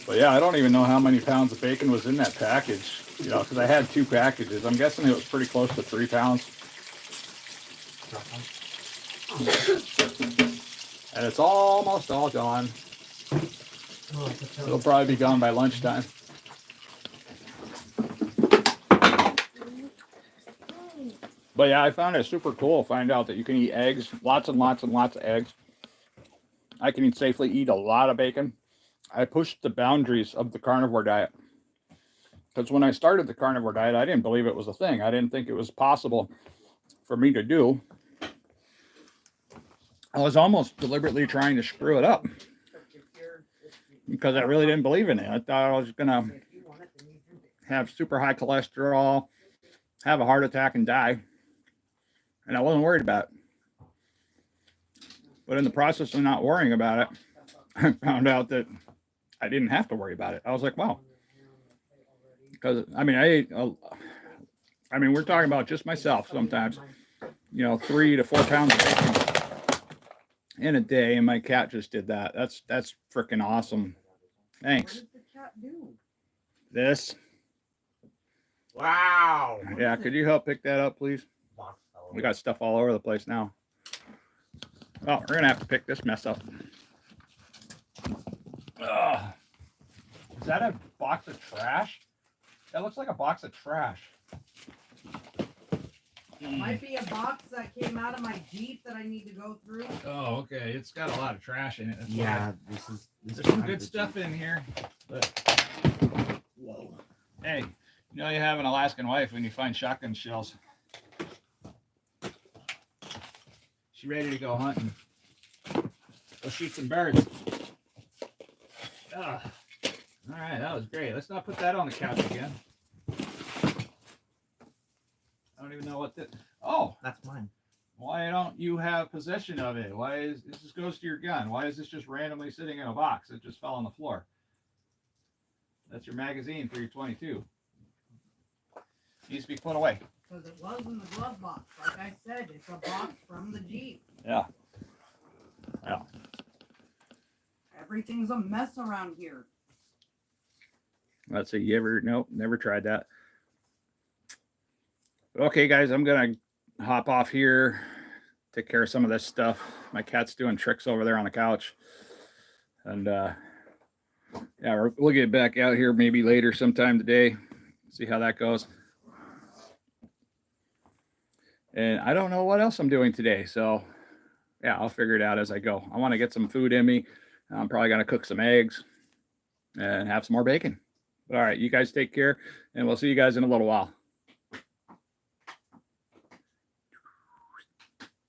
A: But yeah, I don't even know how many pounds of bacon was in that package. You know, because I had 2 packages. I'm guessing it was pretty close to 3 pounds. And it's almost all gone. It'll probably be gone by lunchtime. But yeah, I found it super cool to find out that you can eat eggs, lots and lots and lots of eggs. I can safely eat a lot of bacon. I pushed the boundaries of the carnivore diet. Because when I started the carnivore diet, I didn't believe it was a thing. I didn't think it was possible for me to do. I was almost deliberately trying to screw it up. Because I really didn't believe in it. I thought I was going to have super high cholesterol, have a heart attack, and die. And I wasn't worried about it. But in the process of not worrying about it, I found out that I didn't have to worry about it. I was like, wow. Because, I mean, we're talking about just myself sometimes, 3 to 4 pounds of bacon in a day. And my cat just did that. That's freaking awesome. Thanks.
B: What did the cat do?
A: This.
C: Wow.
A: Yeah, could you help pick that up, please? We got stuff all over the place now. Well, we're gonna have to pick this mess up. Is that a box of trash? That looks like a box of trash.
B: It might be a box that came out of my Jeep that I need to go through.
A: Oh, okay. It's got a lot of trash in it. That's
C: Yeah,
A: why.
C: there's
A: Some good stuff in here. But whoa. Hey, you have an Alaskan wife when you find shotgun shells. She ready to go hunting. Go shoot some birds. All right, that was great. Let's not put that on the couch again. I don't even know what that. Oh,
C: That's mine.
A: why don't you have possession of it? Why is this just goes to your gun? Why is this just randomly sitting in a box? It just fell on the floor. That's your magazine for your 22. Needs to be put away.
B: Because it was in the glove box. Like I said, it's a box from the Jeep.
A: Yeah. Yeah.
B: Everything's a mess around here.
A: Let's see. Nope, never tried that. Okay, guys, I'm going to hop off here, take care of some of this stuff. My cat's doing tricks over there on the couch. And, yeah, we'll get back out here maybe later sometime today. See how that goes. And I don't know what else I'm doing today. So, yeah, I'll figure it out as I go. I want to get some food in me. I'm probably going to cook some eggs and have some more bacon. All right, you guys take care, and we'll see you guys in a little while.